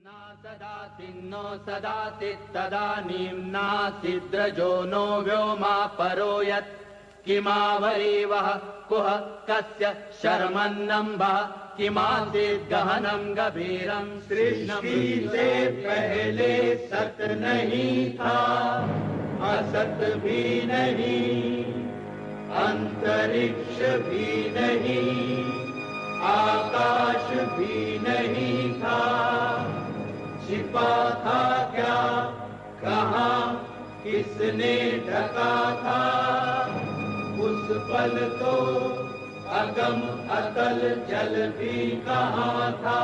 सदातिन्नो सदाति तदानीं नासिद्रजो नो व्योमा परो यत् किमावरीवः कुह कस्य शर्मन्नम्भः किमासीत् गहनं गभीरं सृष्टि से पहले सत नहीं था, असत भी नहीं, अंतरिक्ष भी नहीं, आकाश भी नहीं था, छिपा था क्या, कहाँ, किसने ढका था, उस पल तो अगम अतल जल भी कहाँ था।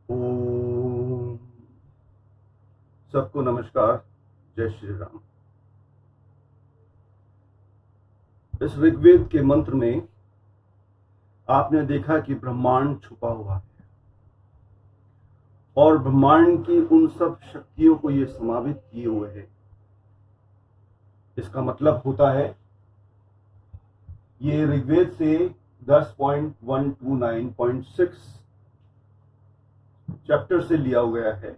ओम सबको नमस्कार, जय श्री राम। इस ऋग्वेद के मंत्र में आपने देखा कि ब्रह्मांड छुपा हुआ है और ब्रह्मांड की उन सब शक्तियों को ये समावित किए हुए है। इसका मतलब होता है ये ऋग्वेद से 10.129.6 चैप्टर से लिया गया है,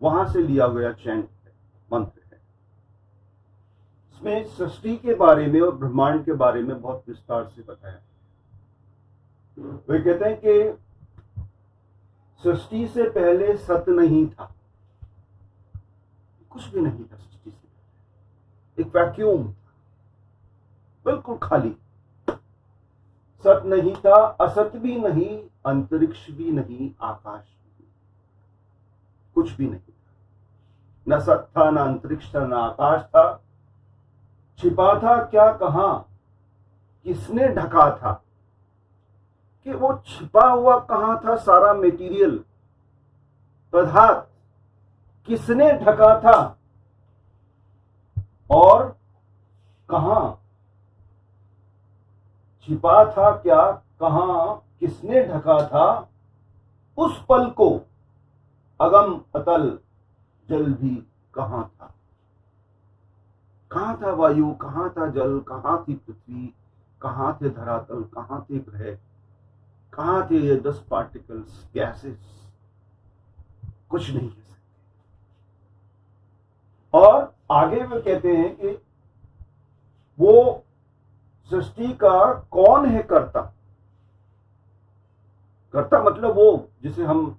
वहां से लिया गया चैंट है, मंत्र है। इसमें सृष्टि के बारे में और ब्रह्मांड के बारे में बहुत विस्तार से बताया। वे कहते हैं कि सृष्टि से पहले सत नहीं था, कुछ भी नहीं था सृष्टि से पहले, एक वैक्यूम, बिल्कुल खाली। सत नहीं था, असत भी नहीं, अंतरिक्ष भी नहीं, आकाश भी नहीं, कुछ भी नहीं था। न सत था, न अंतरिक्ष था, न आकाश था। छिपा था क्या, कहां, किसने ढका था, कि वो छिपा हुआ कहां था, सारा मेटीरियल पदार्थ किसने ढका था और कहां, छिपा था क्या, कहां, किसने ढका था, उस पल को अगम अतल जल भी कहां था। कहां था वायु, कहां था जल, कहां थी पृथ्वी, कहां थे धरातल, कहां थे ग्रह, कहां थे ये 10 पार्टिकल्स, गैसेस, कुछ नहीं कह सकते। और आगे वे कहते हैं कि वो सृष्टि का कौन है कर्ता। कर्ता मतलब वो जिसे हम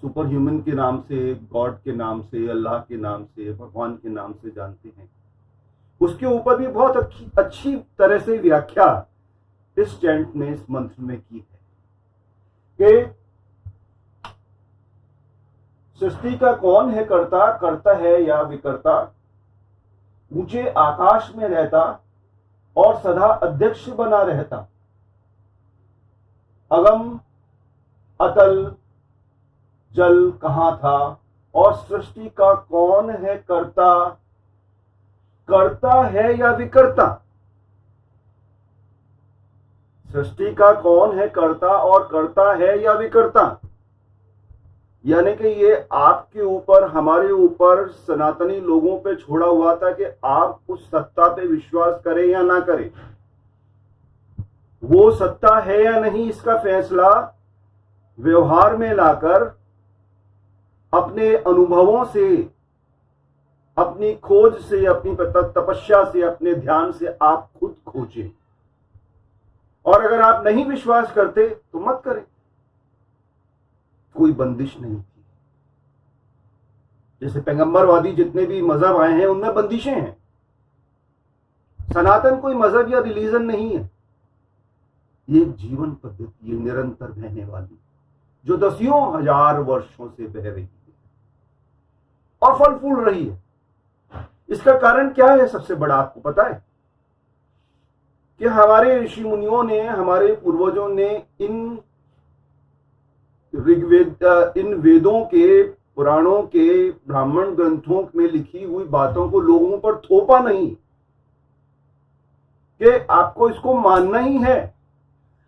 सुपर ह्यूमन के नाम से, गॉड के नाम से, अल्लाह के नाम से, भगवान के नाम से जानते हैं। उसके ऊपर भी बहुत अच्छी तरह से व्याख्या इस चैंट में, इस मंत्र में की है कि सृष्टि का कौन है कर्ता, कर्ता है या विकर्ता, ऊंचे आकाश में रहता और सदा अध्यक्ष बना रहता, अगम अतल जल कहां था, और सृष्टि का कौन है कर्ता, कर्ता है या विकर्ता। सृष्टि का कौन है कर्ता और कर्ता है या विकर्ता, यानी कि ये आपके ऊपर, हमारे ऊपर, सनातनी लोगों पे छोड़ा हुआ था कि आप उस सत्ता पे विश्वास करें या ना करें। वो सत्ता है या नहीं, इसका फैसला व्यवहार में लाकर अपने अनुभवों से, अपनी खोज से, अपनी तपस्या से, अपने ध्यान से आप खुद खोजें। और अगर आप नहीं विश्वास करते तो मत करें, कोई बंदिश नहीं थी। जैसे पैगंबरवादी जितने भी मजहब आए हैं उनमें बंदिशें हैं। सनातन कोई मजहब या रिलीजन नहीं है, ये एक जीवन पद्धति है, निरंतर बहने वाली, जो दसियों हजार वर्षों से बह रही है और फल फूल रही है। इसका कारण क्या है सबसे बड़ा, आपको पता है कि हमारे ऋषि मुनियों ने, हमारे पूर्वजों ने इन इन वेदों के, पुराणों के, ब्राह्मण ग्रंथों में लिखी हुई बातों को लोगों पर थोपा नहीं कि आपको इसको मानना ही है,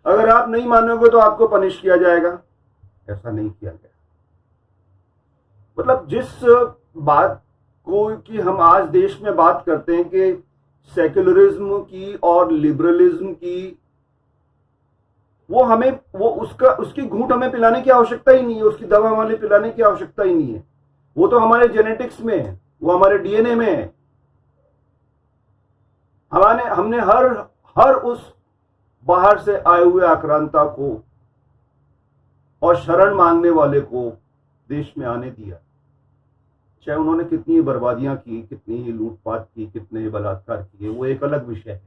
अगर आप नहीं मानोगे तो आपको पनिश किया जाएगा। ऐसा नहीं किया गया। मतलब जिस बात को कि हम आज देश में बात करते हैं कि सेक्युलरिज्म की और लिबरलिज्म की वो उसकी घूंट हमें पिलाने की आवश्यकता ही नहीं है, उसकी दवा हमें पिलाने की आवश्यकता ही नहीं है। वो तो हमारे जेनेटिक्स में है, वो हमारे डीएनए में है। हमने हर उस बाहर से आए हुए आक्रांता को और शरण मांगने वाले को देश में आने दिया, चाहे उन्होंने कितनी बर्बादियां की, कितनी ही लूटपाट की, कितने ही बलात्कार किए, वो एक अलग विषय है।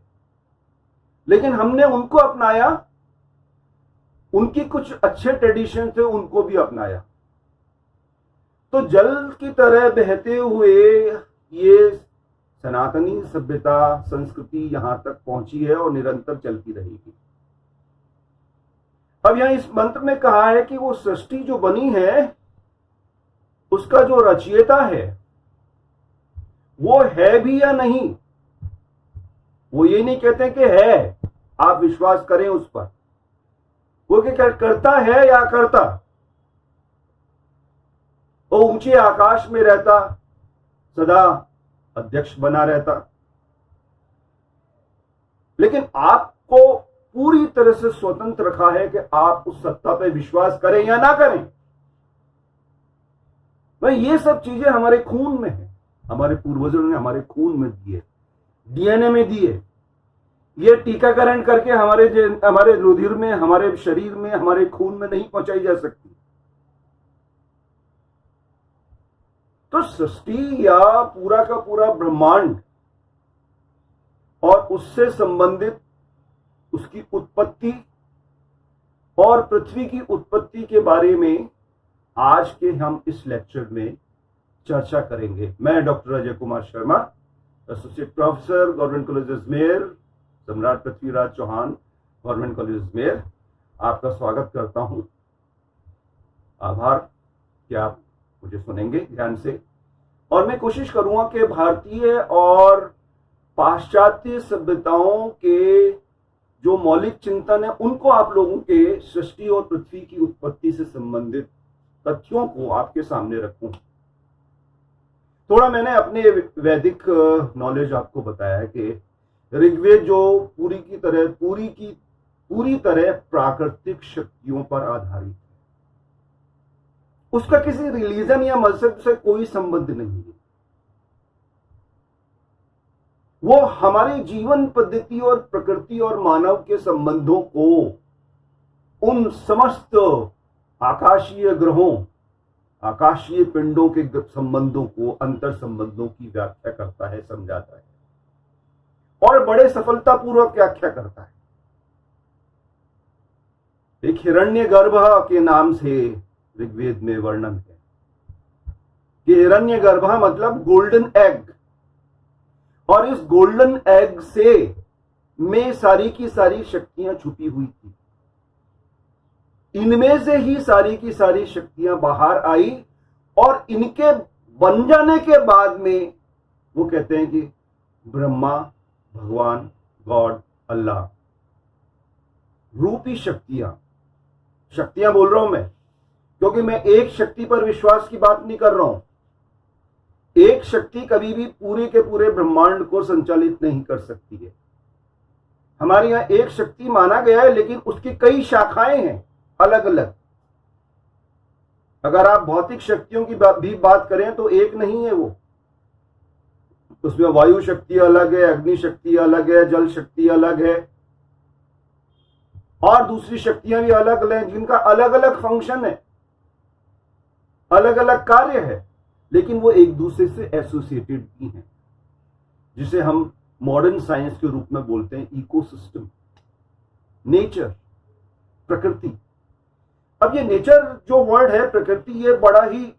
लेकिन हमने उनको अपनाया, उनकी कुछ अच्छे ट्रेडिशन थे उनको भी अपनाया। तो जल की तरह बहते हुए ये सनातनी सभ्यता, संस्कृति यहां तक पहुंची है और निरंतर चलती रहेगी। अब यहां इस मंत्र में कहा है कि वो सृष्टि जो बनी है उसका जो रचयिता है वो है भी या नहीं। वो ये नहीं कहते कि है, आप विश्वास करें उस पर। वो क्या करता है या करता? वो ऊंचे आकाश में रहता, सदा अध्यक्ष बना रहता, लेकिन आपको पूरी तरह से स्वतंत्र रखा है कि आप उस सत्ता पर विश्वास करें या ना करें। भाई ये सब चीजें हमारे खून में है, हमारे पूर्वजों ने हमारे खून में दिए, डीएनए में दिए। ये टीकाकरण करके हमारे रुधिर में, हमारे शरीर में, हमारे खून में नहीं पहुंचाई जा सकती। तो सृष्टि या पूरा का पूरा ब्रह्मांड और उससे संबंधित उसकी उत्पत्ति और पृथ्वी की उत्पत्ति के बारे में आज के हम इस लेक्चर में चर्चा करेंगे। मैं doctor Ajay Kumar Sharma, associate professor, government college Ajmer, सम्राट पृथ्वीराज चौहान, गवर्नमेंट कॉलेज अजमेर, आपका स्वागत करता हूं। आभार कि आप मुझे सुनेंगे ध्यान से, और मैं कोशिश करूंगा कि भारतीय और पाश्चात्य सभ्यताओं के जो मौलिक चिंतन है उनको आप लोगों के सृष्टि और पृथ्वी की उत्पत्ति से संबंधित तथ्यों को आपके सामने रखूं। थोड़ा मैंने अपने वैदिक नॉलेज आपको बताया है कि ऋग्वेद जो पूरी तरह प्राकृतिक शक्तियों पर आधारित है, उसका किसी रिलीजन या मजहब से कोई संबंध नहीं है। वो हमारी जीवन पद्धति और प्रकृति और मानव के संबंधों को, उन समस्त आकाशीय ग्रहों, आकाशीय पिंडों के संबंधों को, अंतर संबंधों की व्याख्या करता है, समझाता है और बड़े सफलतापूर्वक व्याख्या करता है। एक हिरण्यगर्भ के नाम से ऋग्वेद में वर्णन है कि हिरण्यगर्भ मतलब गोल्डन एग, और इस गोल्डन एग से में सारी की सारी शक्तियां छुपी हुई थी। इनमें से ही सारी की सारी शक्तियां बाहर आई और इनके बन जाने के बाद में वो कहते हैं कि ब्रह्मा, भगवान, गॉड, अल्लाह रूपी शक्तियां बोल रहा हूं मैं, क्योंकि मैं एक शक्ति पर विश्वास की बात नहीं कर रहा हूं। एक शक्ति कभी भी पूरे के पूरे ब्रह्मांड को संचालित नहीं कर सकती है। हमारे यहां एक शक्ति माना गया है, लेकिन उसकी कई शाखाएं हैं अलग अलग। अगर आप भौतिक शक्तियों की भी बात करें तो एक नहीं है वो, उसमें वायु शक्ति अलग है, अग्नि शक्ति अलग है, जल शक्ति अलग है, और दूसरी शक्तियां भी अलग अलग हैं जिनका अलग अलग फंक्शन है, अलग अलग कार्य है, लेकिन वो एक दूसरे से एसोसिएटेड भी हैं, जिसे हम मॉडर्न साइंस के रूप में बोलते हैं इकोसिस्टम, नेचर, प्रकृति। अब ये नेचर जो वर्ड है, प्रकृति, ये बड़ा ही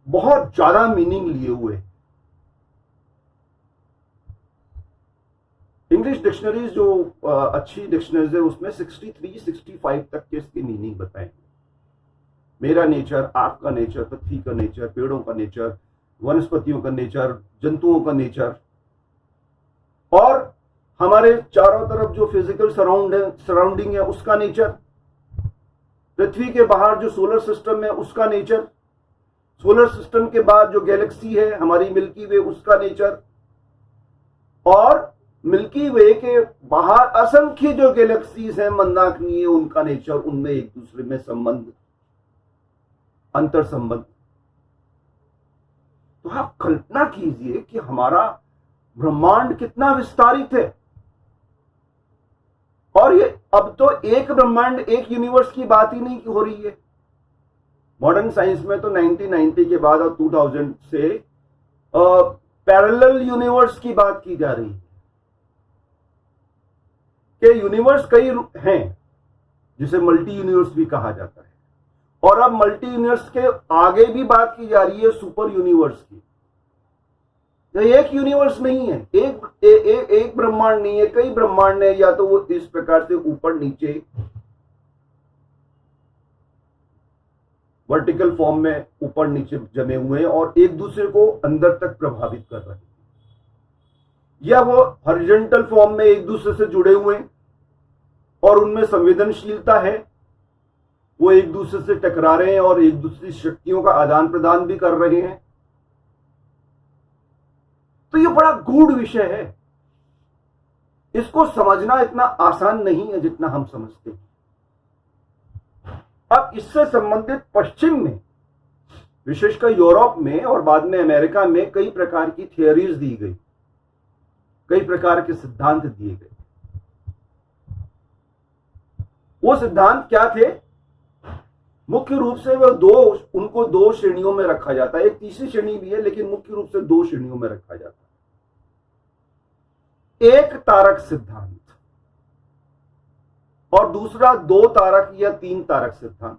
बहुत ज्यादा मीनिंग लिए हुए। इंग्लिश डिक्शनरीज जो अच्छी डिक्शनरीज है उसमें 63-65 तक के इसके मीनिंग बताए। मेरा नेचर, आपका नेचर, पृथ्वी का नेचर, पेड़ों का नेचर, वनस्पतियों का नेचर, जंतुओं का नेचर, और हमारे चारों तरफ जो फिजिकल सराउंडिंग है उसका नेचर, पृथ्वी के बाहर जो सोलर सिस्टम है उसका नेचर, सोलर सिस्टम के बाद जो गैलेक्सी है हमारी मिल्की वे उसका नेचर, और मिल्की वे के बाहर असंख्य जो गैलेक्सीज हैं मंदाकिनी, उनका नेचर, उनमें एक दूसरे में संबंध, अंतर संबंध। तो आप कल्पना कीजिए कि हमारा ब्रह्मांड कितना विस्तारित है। और ये अब तो एक ब्रह्मांड, एक यूनिवर्स की बात ही नहीं हो रही है। मॉडर्न साइंस में तो 1990 के बाद और 2000 से पैरेलल यूनिवर्स की बात की जा रही है कि यूनिवर्स कई हैं, जिसे मल्टी यूनिवर्स भी कहा जाता है। और अब मल्टी यूनिवर्स के आगे भी बात की जा रही है सुपर यूनिवर्स की। एक यूनिवर्स नहीं है, एक ब्रह्मांड नहीं है, कई ब्रह्मांड है। या तो वो इस प्रकार से ऊपर नीचे वर्टिकल फॉर्म में ऊपर नीचे जमे हुए हैं और एक दूसरे को अंदर तक प्रभावित कर रहे हैं, या वो हॉरिजॉन्टल फॉर्म में एक दूसरे से जुड़े हुए हैं और उनमें संवेदनशीलता है, वो एक दूसरे से टकरा रहे हैं और एक दूसरी शक्तियों का आदान प्रदान भी कर रहे हैं। तो ये बड़ा गूढ़ विषय है, इसको समझना इतना आसान नहीं है जितना हम समझते हैं। अब इससे संबंधित पश्चिम में, विशेषकर यूरोप में और बाद में अमेरिका में, कई प्रकार की थियोरीज दी गई, कई प्रकार के सिद्धांत दिए गए। वो सिद्धांत क्या थे? मुख्य रूप से वो उनको दो श्रेणियों में रखा जाता है। एक तीसरी श्रेणी भी है, लेकिन मुख्य रूप से दो श्रेणियों में रखा जाता है। एक तारक सिद्धांत और दूसरा दो तारक या तीन तारक सिद्धांत।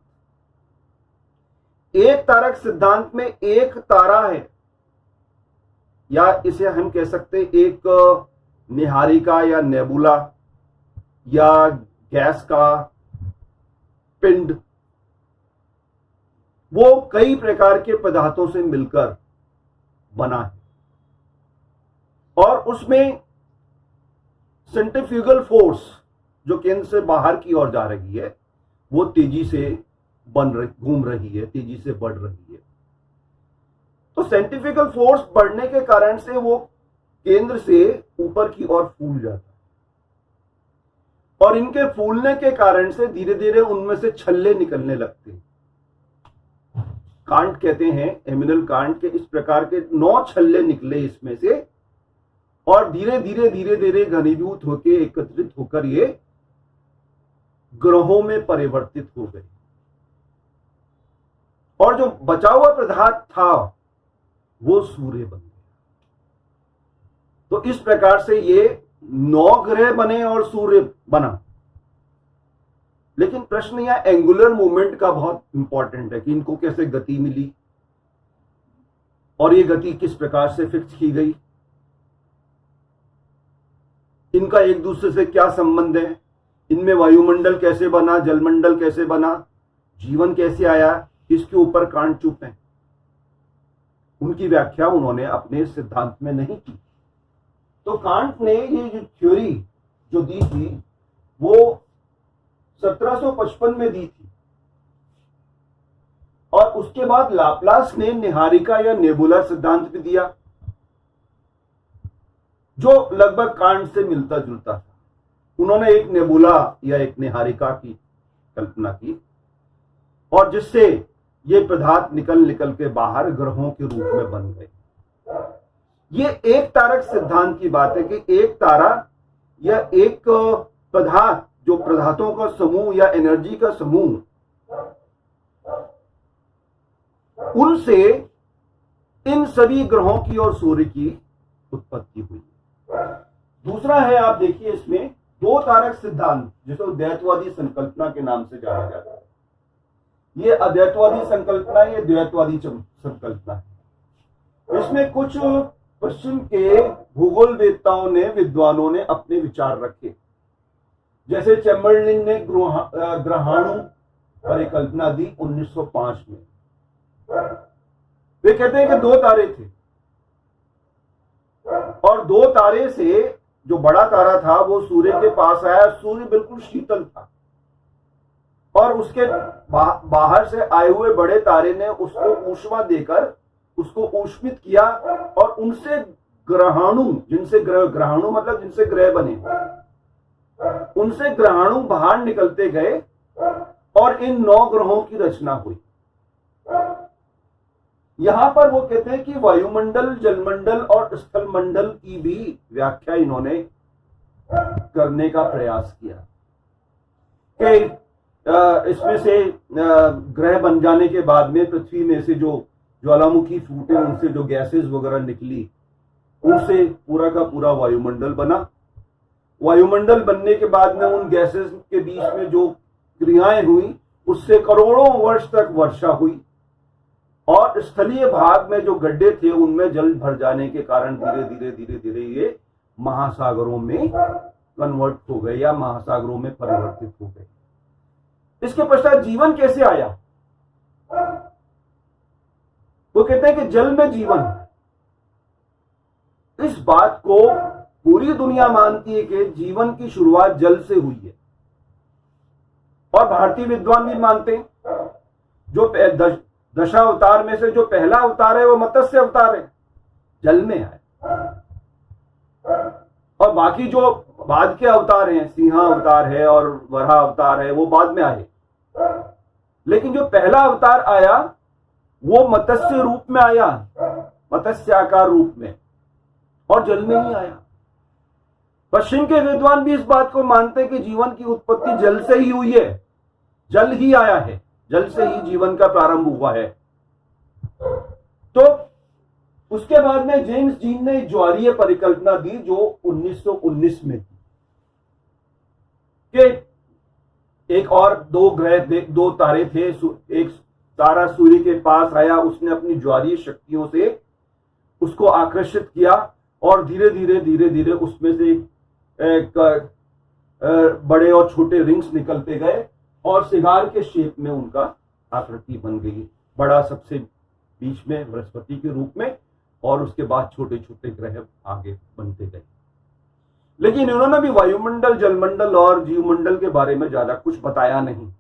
एक तारक सिद्धांत में एक तारा है, या इसे हम कह सकते एक निहारिका या नेबुला या गैस का पिंड, वो कई प्रकार के पदार्थों से मिलकर बना है और उसमें सेंट्रीफ्यूगल फोर्स जो केंद्र से बाहर की ओर जा रही है, वो तेजी से घूम रही है, तेजी से बढ़ रही है। तो सेंट्रीफ्यूगल फोर्स बढ़ने के कारण से वो केंद्र से ऊपर की ओर फूल जाता है और इनके फूलने के कारण से धीरे धीरे उनमें से छल्ले निकलने लगते हैं। कांट कहते हैं, एमिनल कांट के, इस प्रकार के 9 छल्ले निकले इसमें से और धीरे धीरे घनीभूत होकर एकत्रित होकर ये ग्रहों में परिवर्तित हो गए और जो बचा हुआ पदार्थ था वो सूर्य बन गया। तो इस प्रकार से ये 9 ग्रह बने और सूर्य बना। लेकिन प्रश्न यह एंगुलर मूवमेंट का बहुत इंपॉर्टेंट है कि इनको कैसे गति मिली और ये गति किस प्रकार से फिक्स की गई, इनका एक दूसरे से क्या संबंध है, इनमें वायुमंडल कैसे बना, जलमंडल कैसे बना, जीवन कैसे आया, इसके ऊपर कांट चुप है। उनकी व्याख्या उन्होंने अपने सिद्धांत में नहीं की। तो कांट ने ये जो थ्योरी जो दी थी वो 1755 में दी थी और उसके बाद लाप्लास ने निहारिका या नेबुला सिद्धांत भी दिया जो लगभग कांट से मिलता जुलता था। उन्होंने एक नेबुला या एक निहारिका की कल्पना की और जिससे ये पदार्थ निकल के बाहर ग्रहों के रूप में बन गए। ये एक तारक सिद्धांत की बात है कि एक तारा या एक पदार्थ, जो पदार्थों का समूह या एनर्जी का समूह, उनसे इन सभी ग्रहों की और सूर्य की उत्पत्ति हुई। दूसरा है, आप देखिए इसमें दो तारक सिद्धांत, जिसे द्वैतवादी संकल्पना के नाम से जाना जाता है। ये अद्वैतवादी संकल्पना, ये द्वैतवादी संकल्पना है। इसमें कुछ पश्चिम के भूगोल वेत्ताओं ने, विद्वानों ने अपने विचार रखे। जैसे चैम्बरलिन ने ग्रहाणु परिकल्पना दी 1905 में। वे कहते हैं कि 2 तारे थे और 2 तारे से जो बड़ा तारा था वो सूर्य के पास आया। सूर्य बिल्कुल शीतल था और उसके बाहर से आए हुए बड़े तारे ने उसको ऊष्मा देकर उसको ऊष्मित किया और उनसे ग्रहाणु, जिनसे ग्रहाणु मतलब जिनसे ग्रह बने, उनसे ग्रहाणु बाहर निकलते गए और इन 9 ग्रहों की रचना हुई। यहां पर वो कहते हैं कि वायुमंडल, जलमंडल और स्थलमंडल की भी व्याख्या इन्होंने करने का प्रयास किया कि इसमें से ग्रह बन जाने के बाद में पृथ्वी में से जो ज्वालामुखी फूटे, उनसे जो गैसेस वगैरह निकली, उनसे पूरा का पूरा वायुमंडल बना। वायुमंडल बनने के बाद में उन गैसेस के बीच में जो क्रियाएं हुई, उससे करोड़ों वर्ष तक वर्षा हुई और स्थलीय भाग में जो गड्ढे थे उनमें जल भर जाने के कारण धीरे धीरे धीरे धीरे ये महासागरों में कन्वर्ट हो गए या महासागरों में परिवर्तित हो गए। इसके पश्चात जीवन कैसे आया? वो कहते हैं कि जल में जीवन है। इस बात को पूरी दुनिया मानती है कि जीवन की शुरुआत जल से हुई है और भारतीय विद्वान भी मानते हैं। जो दशावतार में से जो पहला अवतार है वो मत्स्य अवतार है, जल में है, और बाकी जो बाद के अवतार हैं, सिंह अवतार है और वराह अवतार है, वो बाद में आए। लेकिन जो पहला अवतार आया वो मत्स्य रूप में आया, मत्स्याकार रूप में, और जल में ही आया। पश्चिम के विद्वान भी इस बात को मानते हैं कि जीवन की उत्पत्ति जल से ही हुई है, जल ही आया है, जल से ही जीवन का प्रारंभ हुआ है। तो उसके बाद में जेम्स जीन ने ज्वारीय परिकल्पना दी जो 1919 में थी कि एक और 2 ग्रह, 2 तारे थे, एक तारा सूर्य के पास आया, उसने अपनी ज्वारीय शक्तियों से उसको आकर्षित किया और धीरे धीरे धीरे धीरे उसमें से एक बड़े और छोटे रिंग्स निकलते गए और सिगार के शेप में उनका आकृति बन गई। बड़ा सबसे बीच में बृहस्पति के रूप में, और उसके बाद छोटे छोटे ग्रह आगे बनते गए। लेकिन इन्होंने भी वायुमंडल, जलमंडल और जीवमंडल के बारे में ज्यादा कुछ बताया नहीं।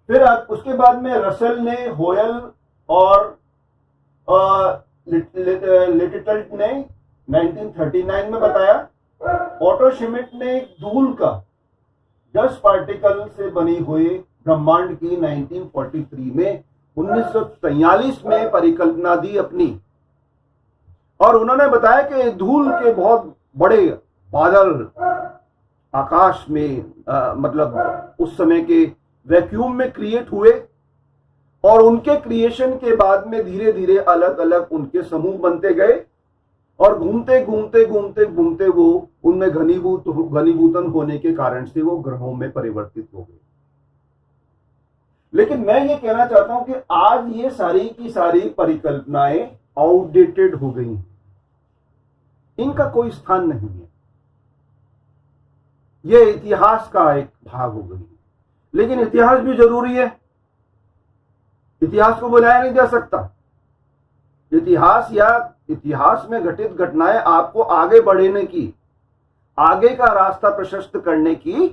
फिर उसके बाद में रसेल ने, होयल और लिटिल ने 1939 में बताया। ऑटो श्मिट ने धूल का डस्ट पार्टिकल से बनी हुई ब्रह्मांड की 1943 में 1943 में परिकल्पना दी अपनी, और उन्होंने बताया कि धूल के बहुत बड़े बादल आकाश में मतलब उस समय के वैक्यूम में क्रिएट हुए और उनके क्रिएशन के बाद में धीरे धीरे अलग अलग उनके समूह बनते गए और घूमते घूमते घूमते घूमते वो उनमें घनीभूतन होने के कारण से वो ग्रहों में परिवर्तित हो गए। लेकिन मैं ये कहना चाहता हूं कि आज ये सारी की सारी परिकल्पनाएं आउटडेटेड हो गई हैं, इनका कोई स्थान नहीं है, ये इतिहास का एक भाग हो गई। लेकिन इतिहास भी जरूरी है, इतिहास को बुलाया नहीं जा सकता। इतिहास या इतिहास में घटित घटनाएं आपको आगे बढ़ने की, आगे का रास्ता प्रशस्त करने की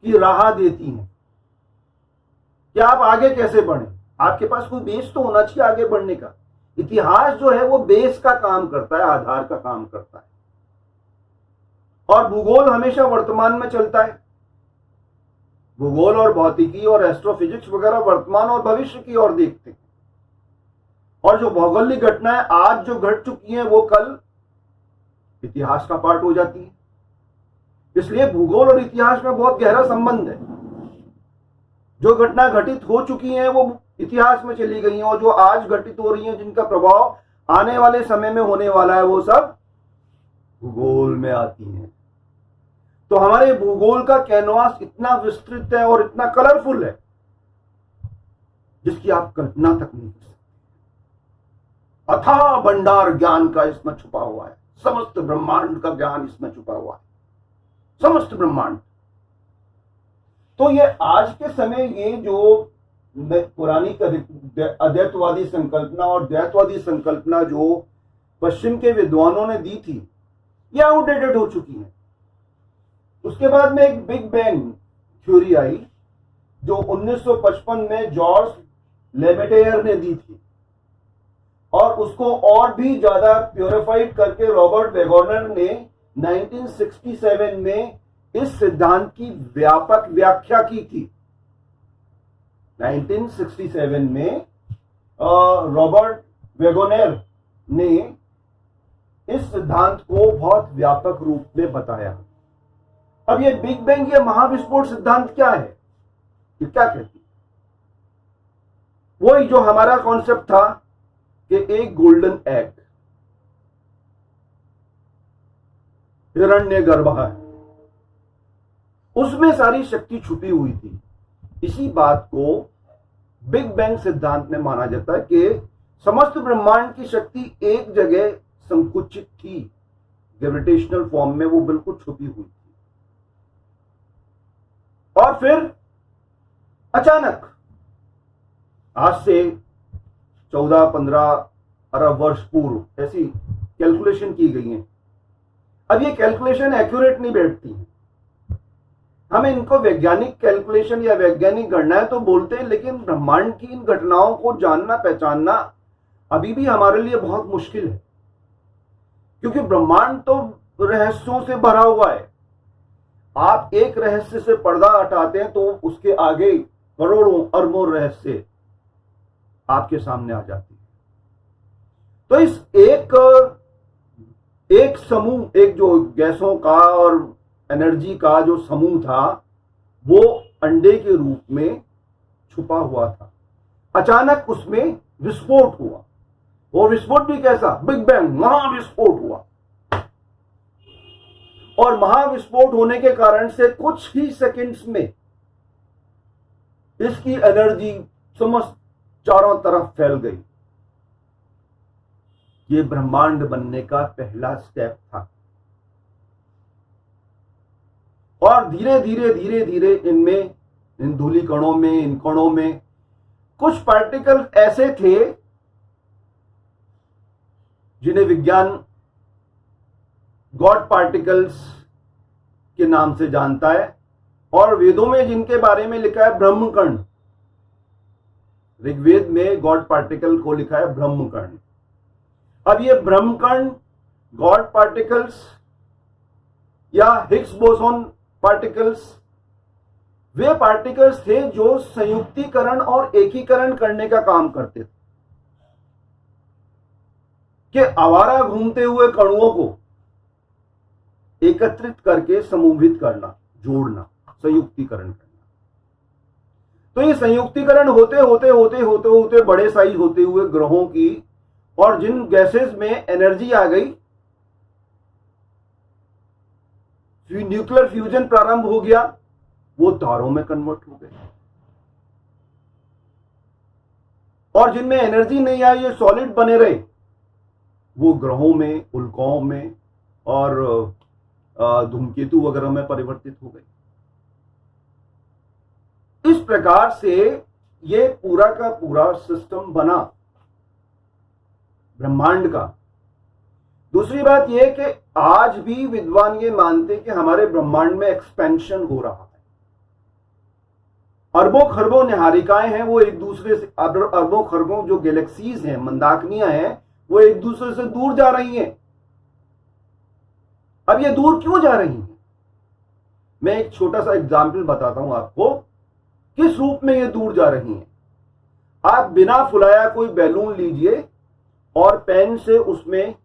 राह देती हैं कि आप आगे कैसे बढ़ें। आपके पास कोई बेस तो होना चाहिए आगे बढ़ने का। इतिहास जो है वो बेस का काम करता है, आधार का काम करता है, और भूगोल हमेशा वर्तमान में चलता है। भूगोल और भौतिकी और एस्ट्रोफिजिक्स वगैरह वर्तमान और भविष्य की ओर देखते हैं, और जो भौगोलिक घटनाएं आज जो घट चुकी हैं वो कल इतिहास का पार्ट हो जाती है। इसलिए भूगोल और इतिहास में बहुत गहरा संबंध है। जो घटना घटित हो चुकी हैं वो इतिहास में चली गई हैं, और जो आज घटित हो रही हैं जिनका प्रभाव आने वाले समय में होने वाला है वो सब भूगोल में आती हैं। तो हमारे भूगोल का कैनवास इतना विस्तृत है और इतना कलरफुल है जिसकी आप कल्पना तक नहीं कर सकते। अथाह भंडार ज्ञान का इसमें छुपा हुआ है, समस्त ब्रह्मांड का ज्ञान इसमें छुपा हुआ है, समस्त ब्रह्मांड। तो ये आज के समय ये जो पुरानी अद्वैतवादी संकल्पना और द्वैतवादी संकल्पना जो पश्चिम के विद्वानों ने दी थी, ये आउटडेटेड हो चुकी है। उसके बाद में एक बिग बैंग थ्योरी आई जो 1955 में जॉर्ज लेमेटेयर ने दी थी, और और उसको और भी ज्यादा प्योरीफाइड करके रॉबर्ट वेगोनर ने 1967 में इस सिद्धांत की व्यापक व्याख्या की थी। 1967 में रॉबर्ट वेगोनर ने इस सिद्धांत को बहुत व्यापक रूप में बताया। अब ये बिग बैंग या महाविस्फोट सिद्धांत क्या है, ये क्या कहती है? वही जो हमारा कॉन्सेप्ट था कि एक गोल्डन एग हिरण्यगर्भ है, उसमें सारी शक्ति छुपी हुई थी। इसी बात को बिग बैंग सिद्धांत में माना जाता है कि समस्त ब्रह्मांड की शक्ति एक जगह संकुचित थी, ग्रेविटेशनल फॉर्म में वो बिल्कुल छुपी हुई थी, और फिर अचानक आज से 14-15 अरब वर्ष पूर्व ऐसी कैलकुलेशन की गई है। अब ये कैलकुलेशन एक्यूरेट नहीं बैठती है, हम इनको वैज्ञानिक कैलकुलेशन या वैज्ञानिक गणनाएं तो बोलते हैं, लेकिन ब्रह्मांड की इन घटनाओं को जानना पहचानना अभी भी हमारे लिए बहुत मुश्किल है, क्योंकि ब्रह्मांड तो रहस्यों से भरा हुआ है। आप एक रहस्य से पर्दा हटाते हैं तो उसके आगे करोड़ों अरबों रहस्य आपके सामने आ जाती है। तो इस एक समूह, एक जो गैसों का और एनर्जी का जो समूह था, वो अंडे के रूप में छुपा हुआ था। अचानक उसमें विस्फोट हुआ, और विस्फोट भी कैसा? बिग बैंग, महाविस्फोट हुआ। और महाविस्फोट होने के कारण से कुछ ही सेकंड्स में इसकी एनर्जी समस्त चारों तरफ फैल गई। ये ब्रह्मांड बनने का पहला स्टेप था, और धीरे धीरे धीरे धीरे इनमें, इन धूलि कणों में, इन कणों में कुछ पार्टिकल ऐसे थे जिन्हें विज्ञान गॉड पार्टिकल्स के नाम से जानता है, और वेदों में जिनके बारे में लिखा है ब्रह्मकण। ऋग्वेद में गॉड पार्टिकल को लिखा है ब्रह्मकण। अब ये ब्रह्मकण, गॉड पार्टिकल्स या हिग्स बोसोन पार्टिकल्स, वे पार्टिकल्स थे जो संयुक्तिकरण और एकीकरण करने का काम करते थे, कि आवारा घूमते हुए कणुओं को एकत्रित करके समूहित करना, जोड़ना, संयुक्तिकरण करना। तो ये संयुक्तिकरण होते होते होते होते होते बड़े साइज होते हुए ग्रहों की, और जिन गैसेस में एनर्जी आ गई, न्यूक्लियर फ्यूजन प्रारंभ हो गया, वो तारों में कन्वर्ट हो गए। और जिनमें एनर्जी नहीं आई, ये सॉलिड बने रहे, वो ग्रहों में, उल्काओं में और धूमकेतु वगैरह में परिवर्तित हो गई। इस प्रकार से ये पूरा का पूरा सिस्टम बना ब्रह्मांड का। दूसरी बात यह कि आज भी विद्वान ये मानते कि हमारे ब्रह्मांड में एक्सपेंशन हो रहा है। अरबों खरबों निहारिकाएं हैं, वो एक दूसरे से, अरबों खरबों जो गैलेक्सीज हैं, मंदाकिनियां हैं, वो एक दूसरे से दूर जा रही हैं। अब ये दूर क्यों जा रही हैं? मैं एक छोटा सा एग्जाम्पल बताता हूं आपको, किस रूप में ये दूर जा रही हैं। आप बिना फुलाया कोई बैलून लीजिए और पेन से उसमें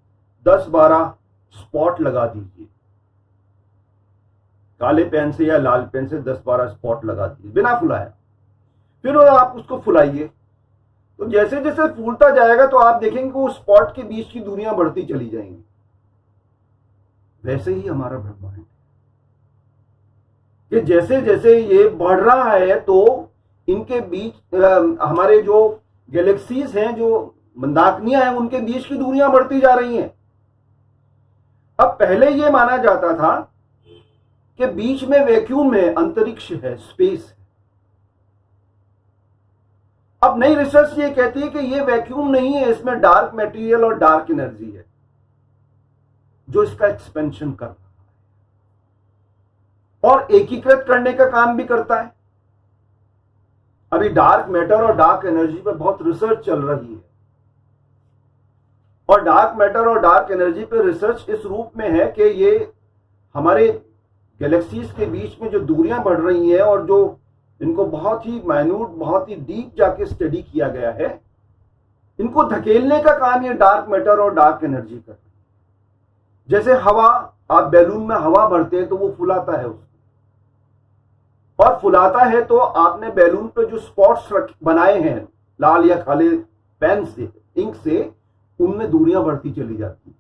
10-12 स्पॉट लगा दीजिए, काले पेन से या लाल पेन से 10-12 स्पॉट लगा दीजिए बिना फुलाया। फिर आप उसको फुलाइए, तो जैसे जैसे फूलता जाएगा तो आप देखेंगे कि वो स्पॉट के बीच की दूरियां बढ़ती चली जाएंगी। वैसे ही हमारा ब्रह्मांड है कि जैसे जैसे ये बढ़ रहा है तो इनके बीच हमारे जो गैलेक्सीज हैं, जो मंदाकिनियां हैं, उनके बीच की दूरियां बढ़ती जा रही हैं। अब पहले ये माना जाता था कि बीच में वैक्यूम है, अंतरिक्ष है, स्पेस है। अब नई रिसर्च ये कहती है कि ये वैक्यूम नहीं है, इसमें डार्क मटेरियल और डार्क एनर्जी है जो इसका एक्सपेंशन कर रहा है और एकीकृत करने का काम भी करता है। अभी डार्क मैटर और डार्क एनर्जी पर बहुत रिसर्च चल रही है। और डार्क मैटर और डार्क एनर्जी पे रिसर्च इस रूप में है कि ये हमारे गैलेक्सीज के बीच में जो दूरियां बढ़ रही हैं और जो इनको बहुत ही माइन्यूट, बहुत ही डीप जाके स्टडी किया गया है, इनको धकेलने का काम ये डार्क मैटर और डार्क एनर्जी कर रही है। जैसे हवा, आप बैलून में हवा भरते हैं तो वो फुलाता है उसको, और फुलाता है तो आपने बैलून पे जो स्पॉट्स बनाए हैं लाल या काले पेन से, इंक से, उनमें दूरियां बढ़ती चली जाती हैं।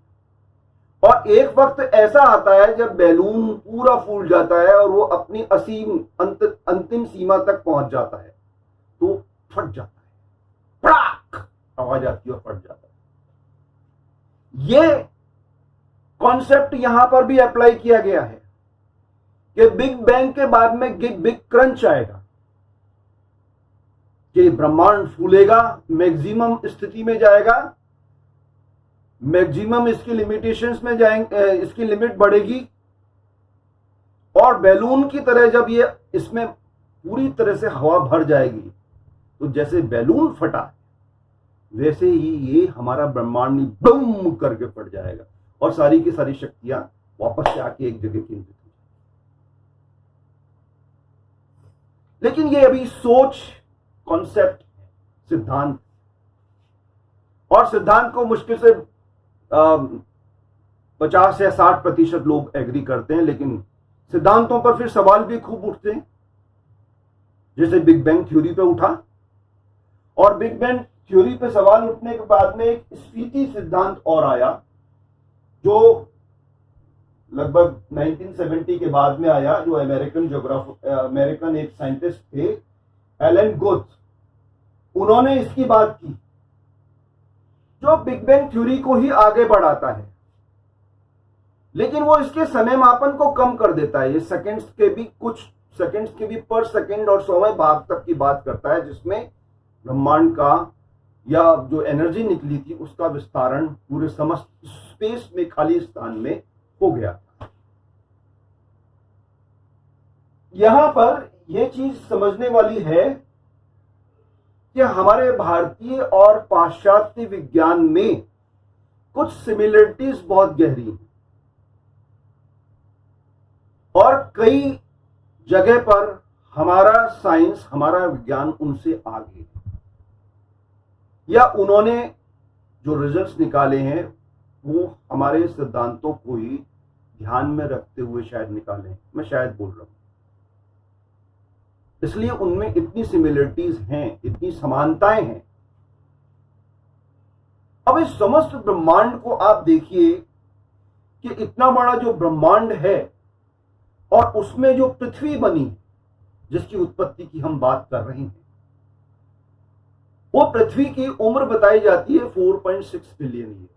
और एक वक्त ऐसा आता है जब बैलून पूरा फूल जाता है और वो अपनी असीम अंतिम सीमा तक पहुंच जाता है तो फट जाता है, पड़ाक आवाज आती है और फट जाता है। ये कॉन्सेप्ट यहां पर भी अप्लाई किया गया है कि बिग बैंग के बाद में बिग क्रंच आएगा, कि ब्रह्मांड फूलेगा, मैक्सिमम स्थिति में जाएगा, मैक्सिमम इसकी लिमिटेशंस में जाएंगे, इसकी लिमिट बढ़ेगी, और बैलून की तरह जब ये इसमें पूरी तरह से हवा भर जाएगी तो जैसे बैलून फटा वैसे ही ये हमारा ब्रह्मांड बम करके फट जाएगा और सारी की सारी शक्तियां वापस से आके एक जगह केंद्रित हो जाएगी। लेकिन ये अभी सोच, कॉन्सेप्ट, सिद्धांत, और सिद्धांत को मुश्किल से 50 या 60% लोग एग्री करते हैं, लेकिन सिद्धांतों पर फिर सवाल भी खूब उठते हैं, जैसे बिग बैंग थ्योरी पे उठा। और बिग बैंग थ्योरी पे सवाल उठने के बाद में एक स्फीति सिद्धांत और आया जो लगभग 1970 के बाद में आया, जो अमेरिकन एक साइंटिस्ट थे एलन गुथ, उन्होंने इसकी बात की, जो बिग बैंग थ्योरी को ही आगे बढ़ाता है, लेकिन वो इसके समय मापन को कम कर देता है। ये सेकंड्स के भी, कुछ सेकंड्स के भी पर सेकंड और 100वें भाग तक की बात करता है, जिसमें ब्रह्मांड का या जो एनर्जी निकली थी उसका विस्तारण पूरे समस्त स्पेस में, खाली स्थान में हो गया। यहां पर यह चीज समझने वाली है कि हमारे भारतीय और पाश्चात्य विज्ञान में कुछ सिमिलरिटीज बहुत गहरी हैं और कई जगह पर हमारा साइंस, हमारा विज्ञान उनसे आगे है, या उन्होंने जो रिजल्ट्स निकाले हैं वो हमारे सिद्धांतों को ही ध्यान में रखते हुए शायद निकाले हैं। मैं शायद बोल रहा हूं, इसलिए उनमें इतनी सिमिलरिटीज हैं, इतनी समानताएं हैं। अब इस समस्त ब्रह्मांड को आप देखिए कि इतना बड़ा जो ब्रह्मांड है और उसमें जो पृथ्वी बनी, जिसकी उत्पत्ति की हम बात कर रहे हैं, वो पृथ्वी की उम्र बताई जाती है 4.6 बिलियन ईयर,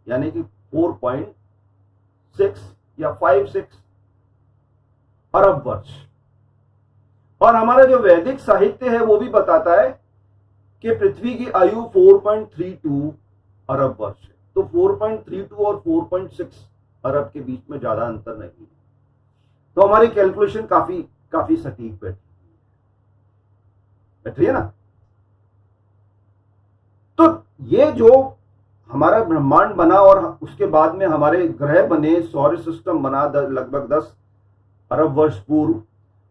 यानी कि 4.6 या 56 अरब वर्ष। और हमारा जो वैदिक साहित्य है वो भी बताता है कि पृथ्वी की आयु 4.32 अरब वर्ष है। तो 4.32 और 4.6 अरब के बीच में ज्यादा अंतर नहीं है, तो हमारी कैलकुलेशन काफी सटीक बैठी है ना। तो ये जो हमारा ब्रह्मांड बना और उसके बाद में हमारे ग्रह बने, सौर सिस्टम बना लगभग 10 अरब वर्ष पूर्व,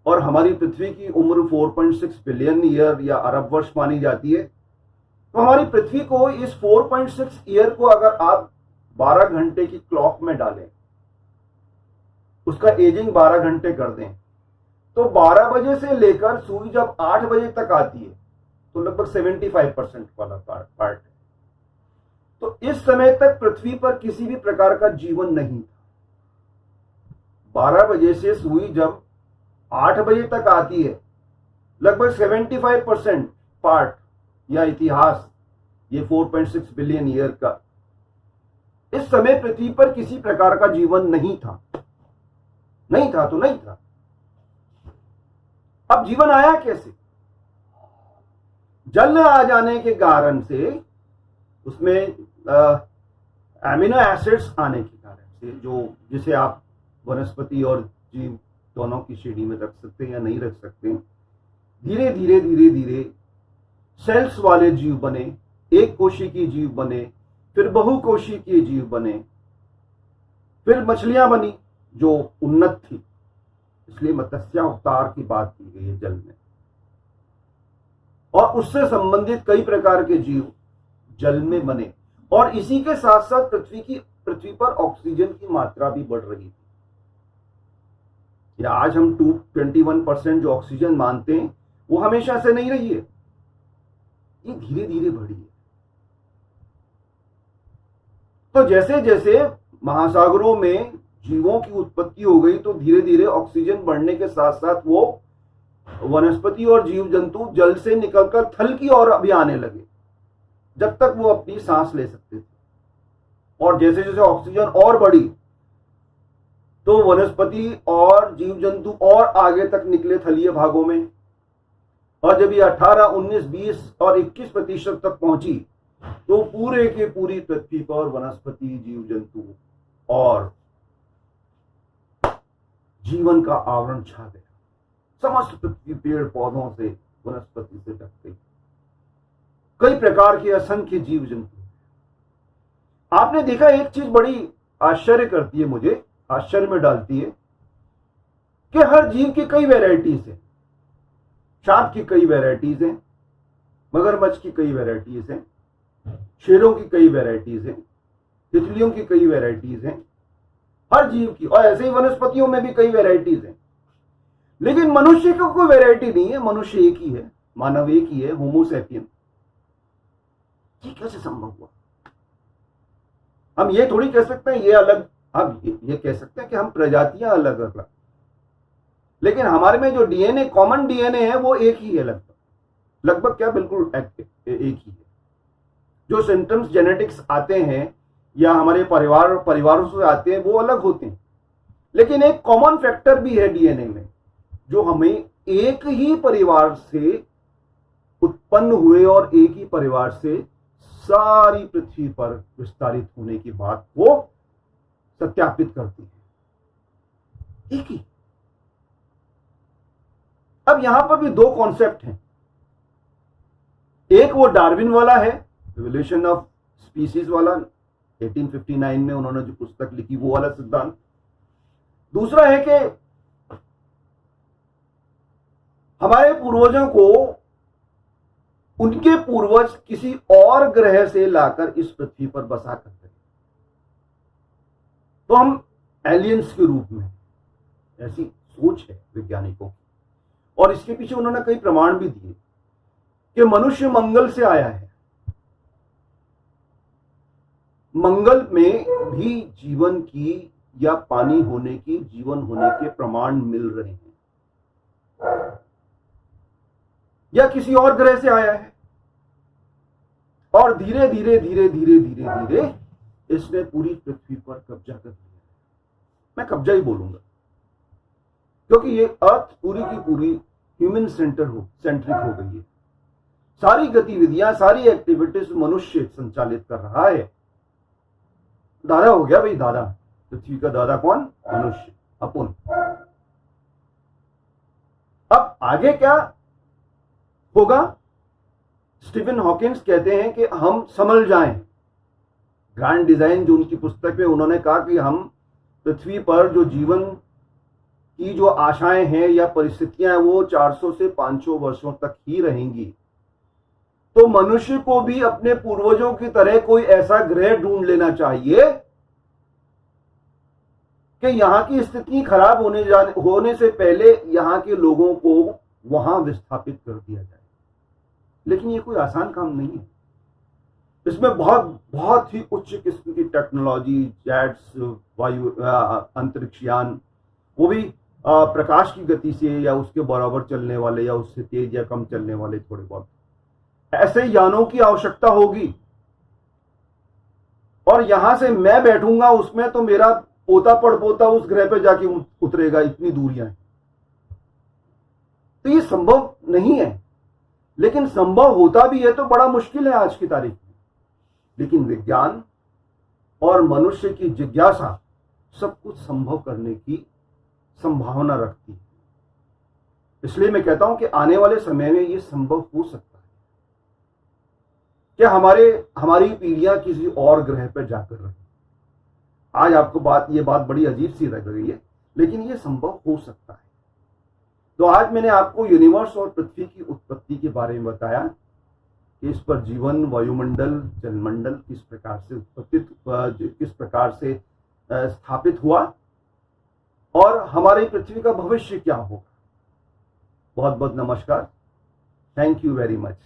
और हमारी पृथ्वी की उम्र 4.6 बिलियन ईयर या अरब वर्ष मानी जाती है। तो हमारी पृथ्वी को, इस 4.6 ईयर को अगर आप 12 घंटे की क्लॉक में डालें, उसका एजिंग 12 घंटे कर दें, तो 12 बजे से लेकर सूर्य जब 8 बजे तक आती है तो लगभग 75% वाला पार्ट है। तो इस समय तक पृथ्वी पर किसी भी प्रकार का जीवन नहीं था। 12 बजे से सूर्य जब 8 बजे तक आती है, लगभग 75% पार्ट या इतिहास ये 4.6 बिलियन ईयर का, इस समय पृथ्वी पर किसी प्रकार का जीवन नहीं था। नहीं था तो नहीं था। अब जीवन आया कैसे? जल आ जाने के कारण से, उसमें एमिनो एसिड्स आने के कारण से, जिसे आप वनस्पति और जीव दोनों की श्रेणी में रख सकते हैं या नहीं रख सकते, धीरे धीरे सेल्स वाले जीव बने, एक कोशिकीय जीव बने, फिर बहुकोशिकीय जीव बने, फिर मछलियां बनी जो उन्नत थी, इसलिए मत्स्यावतार की बात की गई है जल में। और उससे संबंधित कई प्रकार के जीव जल में बने, और इसी के साथ साथ पृथ्वी पर ऑक्सीजन की मात्रा भी बढ़ रही थी। या आज हम 21% जो ऑक्सीजन मानते हैं वो हमेशा से नहीं रही है, ये धीरे धीरे बढ़ी है। तो जैसे जैसे महासागरों में जीवों की उत्पत्ति हो गई तो धीरे धीरे ऑक्सीजन बढ़ने के साथ साथ वो वनस्पति और जीव जंतु जल से निकलकर थल की ओर अभी आने लगे, जब तक वो अपनी सांस ले सकते थे। और जैसे जैसे ऑक्सीजन और बढ़ी तो वनस्पति और जीव जंतु और आगे तक निकले थलीय भागों में, और जब ये 18, 19, 20 और 21% तक पहुंची तो पूरे के पूरी पृथ्वी पर वनस्पति, जीव जंतु और जीवन का आवरण छा गया। समस्त पृथ्वी पेड़ पौधों से, वनस्पति से ढक गई। कई प्रकार के असंख्य जीव जंतु। आपने देखा एक चीज बड़ी आश्चर्य करती है, मुझे आश्चर्य में डालती है कि हर जीव की कई वैरायटीज है। सांप की कई वैरायटीज हैं, मगरमच्छ की कई वैरायटीज हैं, शेरों की कई वैरायटीज हैं, तितलियों की कई वैरायटीज हैं, हर जीव की। और ऐसे ही वनस्पतियों में भी कई वैरायटीज हैं। लेकिन मनुष्य की कोई वैरायटी नहीं है, मनुष्य एक ही है, मानव एक ही है, होमो सैपियन। ये कैसे संभव हुआ? हम ये थोड़ी कह सकते हैं ये अलग, हम ये कह सकते हैं कि हम प्रजातियां अलग अलग, लेकिन हमारे में जो डीएनए, कॉमन डीएनए है वो एक ही है, लगभग क्या, बिल्कुल एक ही है। जो सिम्टम्स जेनेटिक्स आते हैं या हमारे परिवारों से आते हैं वो अलग होते हैं, लेकिन एक कॉमन फैक्टर भी है डीएनए में जो हमें एक ही परिवार से उत्पन्न हुए और एक ही परिवार से सारी पृथ्वी पर विस्तारित होने की बात को सत्यापित करती है। एक ही। अब यहां पर भी दो कॉन्सेप्ट हैं। एक वो डार्विन वाला है, एवोल्यूशन ऑफ स्पीसीज वाला, 1859 में उन्होंने जो पुस्तक लिखी वो वाला सिद्धांत। दूसरा है कि हमारे पूर्वजों को उनके पूर्वज किसी और ग्रह से लाकर इस पृथ्वी पर बसा करते हैं, तो हम एलियंस के रूप में, ऐसी सोच है वैज्ञानिकों की। और इसके पीछे उन्होंने कई प्रमाण भी दिए कि मनुष्य मंगल से आया है, मंगल में भी जीवन की या पानी होने की, जीवन होने के प्रमाण मिल रहे हैं, या किसी और ग्रह से आया है। और धीरे धीरे धीरे धीरे धीरे धीरे इसने पूरी पृथ्वी पर कब्जा कर लिया। मैं कब्जा ही बोलूंगा, क्योंकि ये अर्थ पूरी की पूरी ह्यूमन सेंट्रिक हो गई है। सारी गतिविधियां, सारी एक्टिविटीज मनुष्य संचालित कर रहा है। दादा हो गया भाई, दादा, पृथ्वी का दादा कौन? मनुष्य, अपन। अब आगे क्या होगा? स्टीफन हॉकिंस कहते हैं कि हम संभल जाएं। ग्रैंड डिजाइन जो उनकी पुस्तक में उन्होंने कहा कि हम पृथ्वी पर जो जीवन की जो आशाएं हैं या परिस्थितियां हैं वो 400 से 500 वर्षों तक ही रहेंगी। तो मनुष्य को भी अपने पूर्वजों की तरह कोई ऐसा ग्रह ढूंढ लेना चाहिए कि यहां की स्थिति खराब होने से पहले यहां के लोगों को वहां विस्थापित कर दिया जाए। लेकिन ये कोई आसान काम नहीं है। इसमें बहुत ही उच्च किस्म की टेक्नोलॉजी, जेट्स, वायु अंतरिक्षयान, वो भी प्रकाश की गति से या उसके बराबर चलने वाले या उससे तेज या कम चलने वाले, थोड़े बहुत ऐसे यानों की आवश्यकता होगी। और यहां से मैं बैठूंगा उसमें तो मेरा पोता पड़पोता उस ग्रह पे जाके उतरेगा, इतनी दूरियां हैं। तो ये संभव नहीं है, लेकिन संभव होता भी है तो बड़ा मुश्किल है आज की तारीख में। लेकिन विज्ञान और मनुष्य की जिज्ञासा सब कुछ संभव करने की संभावना रखती है। इसलिए मैं कहता हूं कि आने वाले समय में यह संभव हो सकता है। कि हमारी पीढ़ियां किसी और ग्रह पर जाकर रही। आज आपको ये बात बड़ी अजीब सी लग रही है, लेकिन ये संभव हो सकता है। तो आज मैंने आपको यूनिवर्स और पृथ्वी की उत्पत्ति के बारे में बताया कि इस पर जीवन, वायुमंडल, जलमंडल किस प्रकार से स्थापित हुआ और हमारी पृथ्वी का भविष्य क्या होगा। बहुत बहुत नमस्कार। Thank you very much.